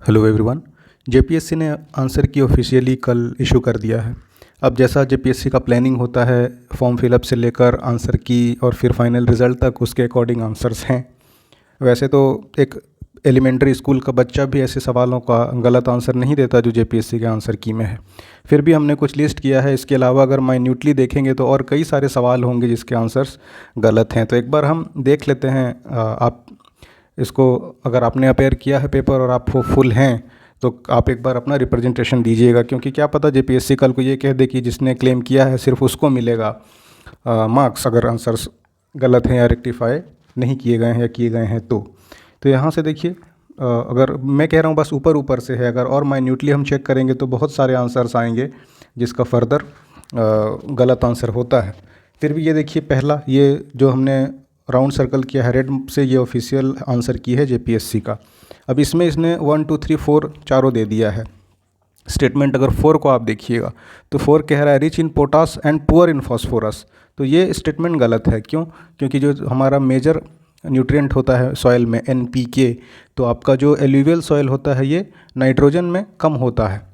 Hello everyone. JPSC ने answer की officially कल इशू कर दिया है। अब जैसा जेपीएससी का प्लानिंग होता है फॉर्म फिलअप से लेकर आंसर की और फिर फाइनल रिज़ल्ट तक उसके अकॉर्डिंग आंसर्स हैं। वैसे तो एक एलिमेंट्री स्कूल का बच्चा भी ऐसे सवालों का गलत आंसर नहीं देता जो जेपीएससी के आंसर की में है। फिर भी हमने कुछ लिस्ट किया है। इसके अलावा अगर माइन्यूटली देखेंगे तो और कई सारे सवाल होंगे जिसके आंसर्स गलत हैं। तो एक बार हम देख लेते हैं। आप इसको, अगर आपने अपेयर किया है पेपर और आप फुल हैं तो आप एक बार अपना रिप्रेजेंटेशन दीजिएगा, क्योंकि क्या पता जेपीएससी कल को ये कह दे कि जिसने क्लेम किया है सिर्फ उसको मिलेगा मार्क्स, अगर आंसर्स गलत हैं या रेक्टिफाई नहीं किए गए हैं या किए गए हैं तो यहाँ से देखिए, अगर मैं कह रहा हूँ बस ऊपर ऊपर से है, अगर और माइन्यूटली हम चेक करेंगे तो बहुत सारे आंसर्स आएंगे जिसका फर्दर गलत आंसर होता है। फिर भी ये देखिए, पहला ये जो हमने राउंड सर्कल किया है रेड से, ये ऑफिशियल आंसर की है जेपीएससी का। अब इसमें इसने 1 2 3 4 चारों दे दिया है। स्टेटमेंट अगर 4 को आप देखिएगा तो 4 कह रहा है rich in potash and poor in phosphorus. तो ये स्टेटमेंट गलत है। क्यों? क्योंकि जो हमारा मेजर न्यूट्रिएंट होता है सॉइल में एनपीके, तो आपका जो एल्यूवियल सॉइल होता है ये नाइट्रोजन में कम होता है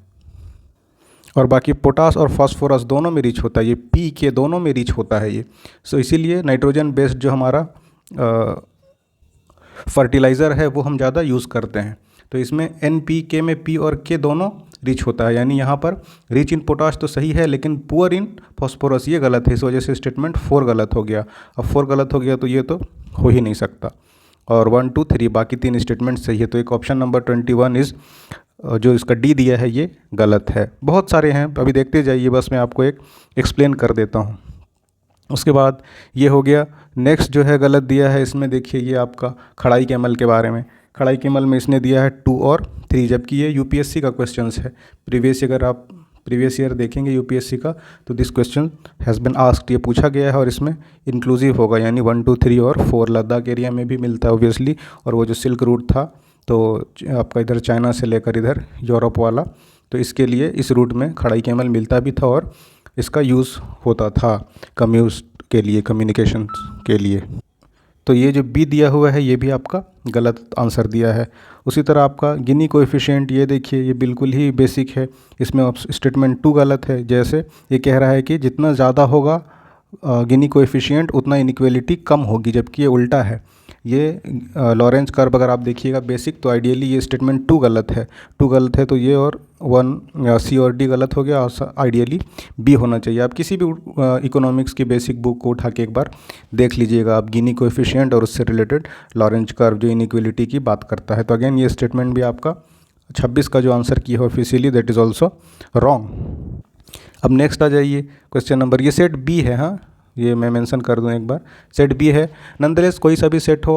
और बाकी पोटास और फास्फोरस दोनों में रिच होता है, ये पी के दोनों में रिच होता है ये। सो इसीलिए नाइट्रोजन बेस्ड जो हमारा फर्टिलाइज़र है वो हम ज़्यादा यूज़ करते हैं। तो इसमें एन पी के में पी और के दोनों रिच होता है, यानी यहाँ पर रिच इन पोटाश तो सही है लेकिन पुअर इन फास्फोरस ये गलत है। इस वजह से स्टेटमेंट 4 गलत हो गया। अब 4 गलत हो गया तो ये तो हो ही नहीं सकता। और 1 2 3 बाकी 3 स्टेटमेंट सही है। तो एक ऑप्शन नंबर 21 इज़ जो इसका डी दिया है ये गलत है। बहुत सारे हैं, अभी देखते जाइए, बस मैं आपको एक एक्सप्लेन कर देता हूँ। उसके बाद ये हो गया। नेक्स्ट जो है गलत दिया है इसमें, देखिए ये आपका खड़ाई कैमल के बारे में। खड़ाई कैमल में इसने दिया है 2 और 3, जबकि ये यूपीएससी का क्वेश्चंस है। अगर आप प्रीवियस ईयर देखेंगे यूपीएससी का तो this question has been asked, ये पूछा गया है और इसमें इंक्लूसिव होगा, यानी 1 2 3 और 4 लद्दाख एरिया में भी मिलता है ऑब्वियसली। और वो जो सिल्क रूट था तो आपका इधर चाइना से लेकर इधर यूरोप वाला, तो इसके लिए इस रूट में खड़ाई कैमल मिलता भी था और इसका यूज़ होता था कम्यूज़ के लिए, कम्युनिकेशन के लिए। तो ये जो बी दिया हुआ है ये भी आपका गलत आंसर दिया है। उसी तरह आपका गिनी कोएफिशिएंट, ये देखिए ये बिल्कुल ही बेसिक है। इसमें स्टेटमेंट 2 गलत है। जैसे ये कह रहा है कि जितना ज़्यादा होगा गिनी कोएफिशिएंट उतना इनइक्वालिटी कम होगी, जबकि ये उल्टा है। ये लॉरेंज कर्व अगर आप देखिएगा बेसिक, तो आइडियली ये स्टेटमेंट 2 गलत है। 2 गलत है तो ये और 1 सी और डी गलत हो गया और आइडियली बी होना चाहिए। आप किसी भी इकोनॉमिक्स की बेसिक बुक को उठा के एक बार देख लीजिएगा आप, गिनी कोएफिशिएंट और उससे रिलेटेड लॉरेंज कर्व जो इनइक्वालिटी की बात करता है। तो अगेन ये स्टेटमेंट भी आपका 26 का जो आंसर की है officially, that is also wrong. अब नेक्स्ट आ जाइए क्वेश्चन नंबर, ये सेट बी है। हाँ, ये मैं मेंशन कर दूं एक बार, सेट बी है। नंदलेस कोई सा भी सेट हो,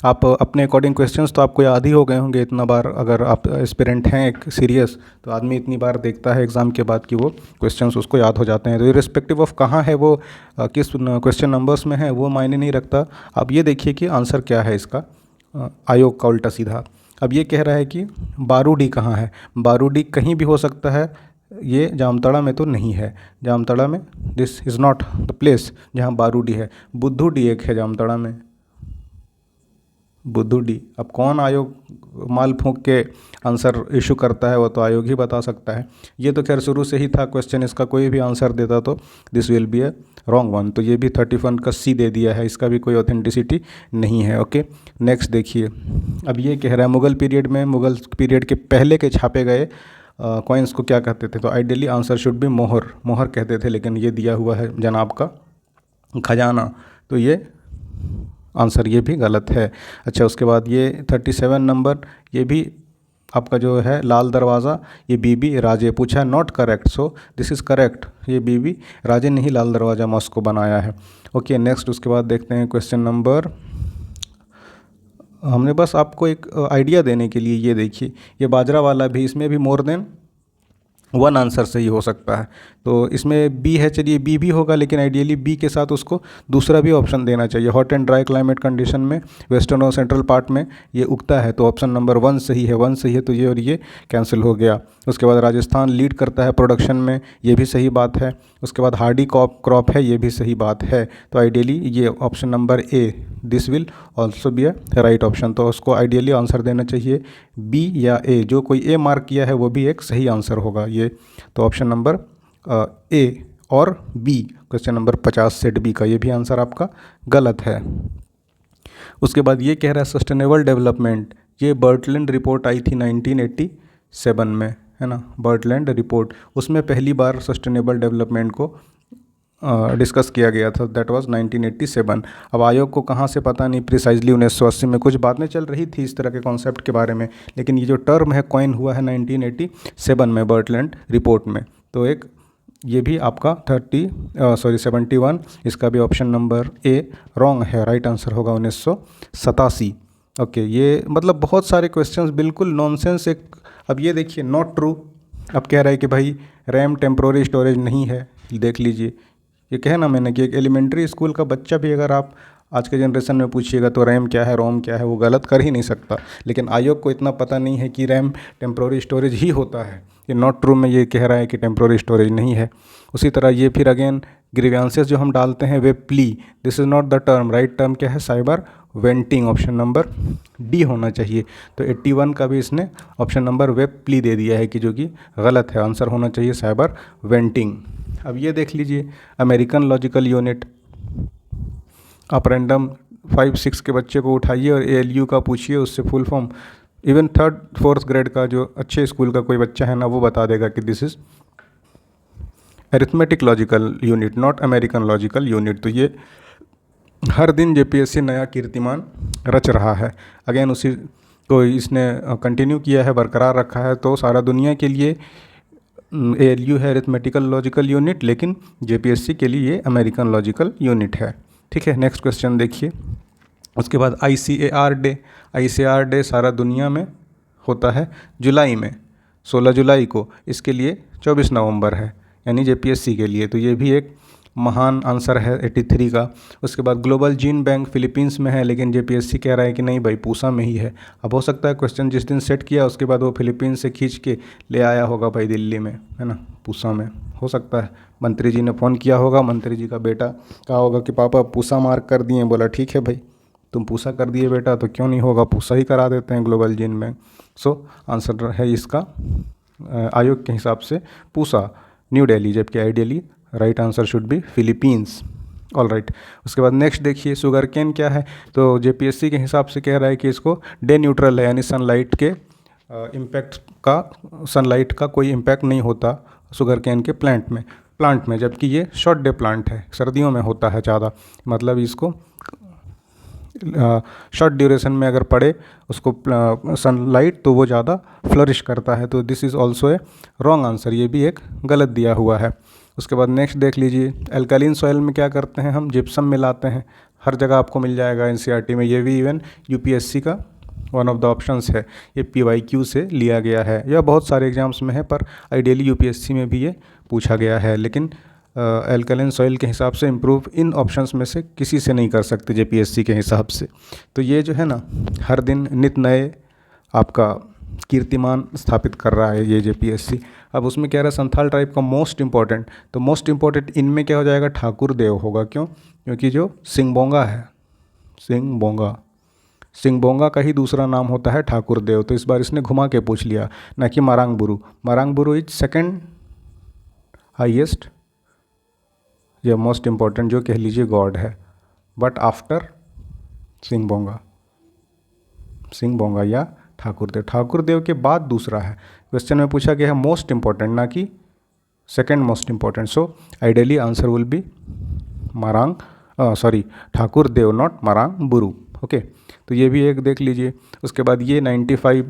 आप अपने अकॉर्डिंग क्वेश्चंस तो आपको याद ही हो गए होंगे इतना बार। अगर आप एस्पिरेंट हैं एक सीरियस, तो आदमी इतनी बार देखता है एग्ज़ाम के बाद कि वो क्वेश्चंस उसको याद हो जाते हैं। तो इर्रेस्पेक्टिव ऑफ कहाँ है वो, किस क्वेश्चन नंबर्स में है, वो मायने नहीं रखता। आप ये देखिए कि आंसर क्या है इसका, आयोग का उल्टा सीधा। अब ये कह रहा है कि बारूडी कहाँ है। बारूडी कहीं भी हो सकता है, ये जामताड़ा में तो नहीं है। जामताड़ा में this is not the place जहाँ बारूडी है। बुद्धूडी एक है जामताड़ा में, बुद्धूडी। अब कौन आयोग माल फूंक के आंसर इशू करता है वो तो आयोग ही बता सकता है। ये तो खैर शुरू से ही था क्वेश्चन, इसका कोई भी आंसर देता तो this will be A wrong one. तो ये भी 31 का सी दे दिया है, इसका भी कोई ऑथेंटिसिटी नहीं है। ओके, नेक्स्ट देखिए। अब ये कह रहा है मुग़ल पीरियड में, मुग़ल पीरियड के पहले के छापे गए कॉइन्स को क्या कहते थे। तो आइडियली आंसर शुड भी मोहर, मोहर कहते थे, लेकिन ये दिया हुआ है जनाब का खजाना, तो ये आंसर ये भी गलत है। अच्छा, उसके बाद ये 37 नंबर, ये भी आपका जो है लाल दरवाज़ा, ये बीबी राजे पूछा है, not correct, so this is correct. ये बीबी राजे ने ही लाल दरवाज़ा मॉस्को बनाया है। ओके, नेक्स्ट उसके बाद देखते हैं क्वेश्चन नंबर, हमने बस आपको एक आइडिया देने के लिए, ये देखिए ये बाजरा वाला भी, इसमें भी मोर देन वन आंसर सही हो सकता है। तो इसमें बी है, चलिए बी भी होगा, लेकिन आइडियली बी के साथ उसको दूसरा भी ऑप्शन देना चाहिए। Hot and dry climate condition में वेस्टर्न और सेंट्रल पार्ट में ये उगता है, तो ऑप्शन नंबर वन सही है, वन सही है, तो ये और ये कैंसिल हो गया। उसके बाद राजस्थान लीड करता है प्रोडक्शन में, ये भी सही बात है। उसके बाद हार्डी क्रॉप है, ये भी सही बात है। तो आइडियली ये option number A, this will also be a right option. तो उसको आइडियली आंसर देना चाहिए बी या ए। जो कोई ए मार्क किया है वो भी एक सही आंसर होगा ये। तो ऑप्शन नंबर ए और B, question number 50 set B का, ये भी आंसर आपका गलत है। उसके बाद ये कह रहा है सस्टेनेबल डेवलपमेंट, ये बर्टलैंड रिपोर्ट आई थी 1987 में, है ना, बर्टलैंड रिपोर्ट, उसमें पहली बार सस्टेनेबल डेवलपमेंट को डिस्कस किया गया था, दैट वाज 1987। अब आयोग को कहाँ से पता नहीं प्रिसाइजली 1980 में कुछ बातें चल रही थी इस तरह के कॉन्सेप्ट के बारे में, लेकिन ये जो टर्म है कॉइन हुआ है 1987 में बर्टलैंड रिपोर्ट में। तो एक ये भी आपका 71, इसका भी ऑप्शन नंबर ए रॉन्ग है, राइट आंसर होगा 1987। ओके, ये मतलब बहुत सारे क्वेश्चंस बिल्कुल नॉनसेंस एक। अब ये देखिए नॉट ट्रू, अब कह रहा है कि भाई रैम टेम्प्रोरी स्टोरेज नहीं है। देख लीजिए, ये कहे ना मैंने कि एक एलिमेंट्री स्कूल का बच्चा भी अगर आप आज के जनरेशन में पूछिएगा तो रैम क्या है, रोम क्या है, वो गलत कर ही नहीं सकता। लेकिन आयोग को इतना पता नहीं है कि रैम टेम्प्रोरी स्टोरेज ही होता है। ये नॉट ट्रू में ये कह रहा है कि टेम्प्रोरी स्टोरेज नहीं है। उसी तरह ये फिर अगेन ग्रीवेंसेस जो हम डालते हैं वे प्ली, this is not the term, right term क्या है, cyber venting, option number D होना चाहिए। तो 81 का भी इसने ऑप्शन नंबर वेब प्ली दे दिया है कि जो कि गलत है, आंसर होना चाहिए साइबर वेंटिंग। अब ये देख लीजिए अमेरिकन लॉजिकल यूनिट, आप रैंडम 5-6 के बच्चे को उठाइए और ALU का पूछिए, उससे full form even 3rd-4th grade का जो अच्छे स्कूल का कोई बच्चा है ना, वो बता देगा कि this is arithmetic logical unit, not American logical unit. तो ये हर दिन JPSC नया कीर्तिमान रच रहा है। अगेन उसी को इसने कंटिन्यू किया है, बरकरार रखा है। तो सारा दुनिया के लिए ALU है अरिथमेटिकल लॉजिकल यूनिट, लेकिन JPSC के लिए ये अमेरिकन लॉजिकल यूनिट है। ठीक है, नेक्स्ट क्वेश्चन देखिए। उसके बाद ICAR डे सारा दुनिया में होता है जुलाई में, 16 जुलाई को। इसके लिए 24 नवंबर है, यानी JPSC के लिए। तो ये भी एक महान आंसर है 83 का। उसके बाद ग्लोबल जीन बैंक फिलीपींस में है, लेकिन JPSC कह रहा है कि नहीं भाई पूसा में ही है। अब हो सकता है क्वेश्चन जिस दिन सेट किया उसके बाद वो फिलीपींस से खींच के ले आया होगा भाई दिल्ली में, है ना, पूसा में हो सकता है। मंत्री जी ने फ़ोन किया होगा, मंत्री जी का बेटा कहा होगा कि पापा पूसा मार्क कर दिए, बोला ठीक है भाई तुम पूसा कर दिए बेटा तो क्यों नहीं होगा, पूसा ही करा देते हैं global gene bank. So answer है इसका आयोग के हिसाब से पूसा न्यू दिल्ली, जबकि ideally right answer should be Philippines. All right. उसके बाद नेक्स्ट देखिए शुगर केन क्या है। तो JPSC के हिसाब से कह रहा है कि इसको डे न्यूट्रल है, यानी सनलाइट के सनलाइट का कोई इम्पैक्ट नहीं होता शुगर केन के प्लांट में, जबकि ये शॉर्ट डे प्लांट है, सर्दियों में होता है ज़्यादा। मतलब इसको शॉर्ट ड्यूरेशन में अगर पड़े उसको सनलाइट तो वो ज़्यादा फ्लरिश करता है। तो this is also a wrong answer, ये भी एक गलत दिया हुआ है। उसके बाद नेक्स्ट देख लीजिए एल्कालीन सॉइल में क्या करते हैं हम, जिप्सम मिलाते हैं। हर जगह आपको मिल जाएगा NCERT में, ये भी इवन UPSC का वन ऑफ द ऑप्शंस है। ये PYQ से लिया गया है, यह बहुत सारे एग्जाम्स में है, पर आइडियली UPSC में भी ये पूछा गया है। लेकिन एल्कलाइन सॉइल के हिसाब से इम्प्रूव इन ऑप्शंस में से किसी से नहीं कर सकते JPSC के हिसाब से। तो ये जो है ना हर दिन नित नए आपका कीर्तिमान स्थापित कर रहा है ये JPSC। अब उसमें कह रहा है संथाल ट्राइब का मोस्ट इंपॉर्टेंट, तो मोस्ट इंपॉर्टेंट इनमें क्या हो जाएगा, ठाकुर देव होगा। क्यों? क्योंकि जो सिंगबोंगा है, सिंगबोंगा का ही दूसरा नाम होता है ठाकुर देव। तो इस बार इसने घुमा के पूछ लिया, ना कि मारांगबुरु इज सेकेंड हाईएस्ट या मोस्ट इम्पॉर्टेंट जो कह लीजिए गॉड है, बट आफ्टर सिंगबोंगा या ठाकुर देव के बाद दूसरा है। क्वेश्चन में पूछा गया है मोस्ट इम्पॉर्टेंट, ना कि second most important. So ideally answer will be Thakur Dev, not Marangburu. Okay, तो ये भी एक देख लीजिए। उसके बाद ये 95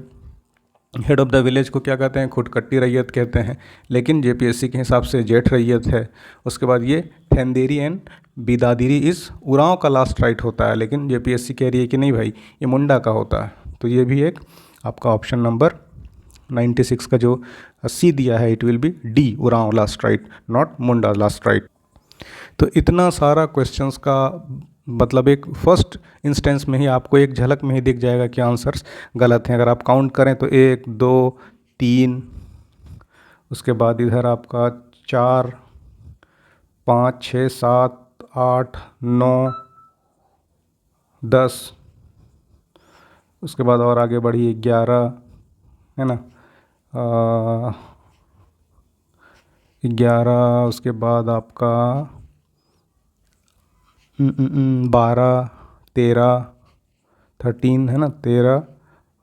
हेड ऑफ द विलेज को क्या कहते हैं, खुटकट्टी रैयत कहते हैं, लेकिन JPSC के हिसाब से जेठ रैयत है। उसके बाद ये थेंदेरी एंड बिदादिरी इस उरांव का लास्ट राइट होता है, लेकिन JPSC कह रही है कि नहीं भाई ये मुंडा का होता है। तो ये भी एक आपका ऑप्शन नंबर 96 का जो सी दिया है it will be D, Oraon last right, not Munda last right. तो इतना सारा क्वेश्चंस का मतलब एक फर्स्ट इंस्टेंस में ही आपको एक झलक में ही दिख जाएगा कि आंसर्स गलत हैं। अगर आप काउंट करें तो 1 2 3, उसके बाद इधर आपका 4 5 6 7 8 9 10, उसके बाद और आगे बढ़ी 11, है ना, 11, उसके बाद आपका 12 13 13, है ना 13,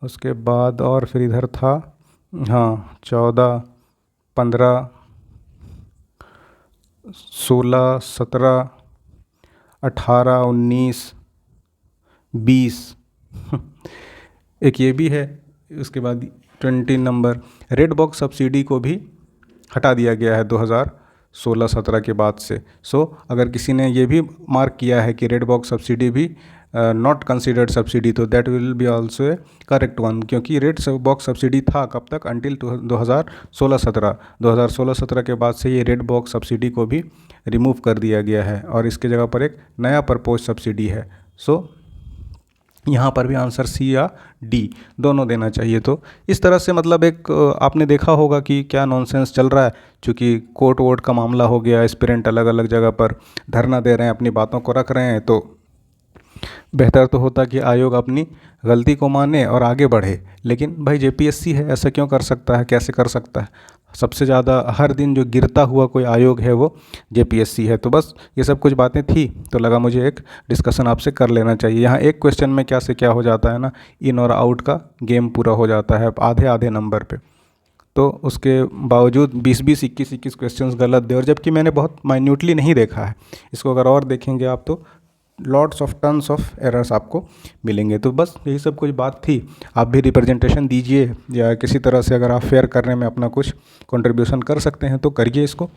उसके बाद और फिर इधर था हाँ 14 15 16 17 18 19 20 एक ये भी है। उसके बाद 20 नंबर रेड बॉक्स सब्सिडी को भी हटा दिया गया है 2016-17 के बाद से। सो अगर किसी ने ये भी मार्क किया है कि रेड बॉक्स सब्सिडी भी नॉट कंसिडर्ड सब्सिडी, तो that will be also A correct one, क्योंकि रेड बॉक्स सब्सिडी था कब तक, अंटिल 2016-17। 2016-17 के बाद से ये रेड बॉक्स सब्सिडी को भी रिमूव कर दिया गया है और इसके जगह पर एक नया प्रपोज सब्सिडी है। सो यहाँ पर भी आंसर सी या डी दोनों देना चाहिए। तो इस तरह से मतलब एक आपने देखा होगा कि क्या नॉनसेंस चल रहा है, चूँकि कोर्ट वोट का मामला हो गया, एस्पिरेंट अलग अलग जगह पर धरना दे रहे हैं, अपनी बातों को रख रहे हैं, तो बेहतर तो होता कि आयोग अपनी गलती को माने और आगे बढ़े। लेकिन भाई जेपीएससी है, ऐसा क्यों कर सकता है, कैसे कर सकता है? सबसे ज़्यादा हर दिन जो गिरता हुआ कोई आयोग है वो जेपीएससी है। तो बस ये सब कुछ बातें थी, तो लगा मुझे एक डिस्कशन आपसे कर लेना चाहिए। यहाँ एक क्वेश्चन में क्या से क्या हो जाता है ना, इन और आउट का गेम पूरा हो जाता है आधे आधे नंबर पे। तो उसके बावजूद 20-20 21-21 क्वेश्चंस गलत दे, और जबकि मैंने बहुत माइन्यूटली नहीं देखा है इसको। अगर और देखेंगे आप तो lots of tons of errors आपको मिलेंगे। तो बस यही सब कुछ बात थी। आप भी रिप्रेजेंटेशन दीजिए, या किसी तरह से अगर आप फेयर करने में अपना कुछ कंट्रीब्यूशन कर सकते हैं तो करिए इसको,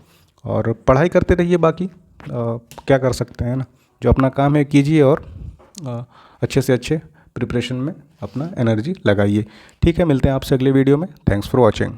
और पढ़ाई करते रहिए। बाकी क्या कर सकते हैं ना, जो अपना काम है कीजिए, और अच्छे से अच्छे प्रिपरेशन में अपना एनर्जी लगाइए। ठीक है, मिलते हैं आपसे अगले वीडियो में। Thanks for watching.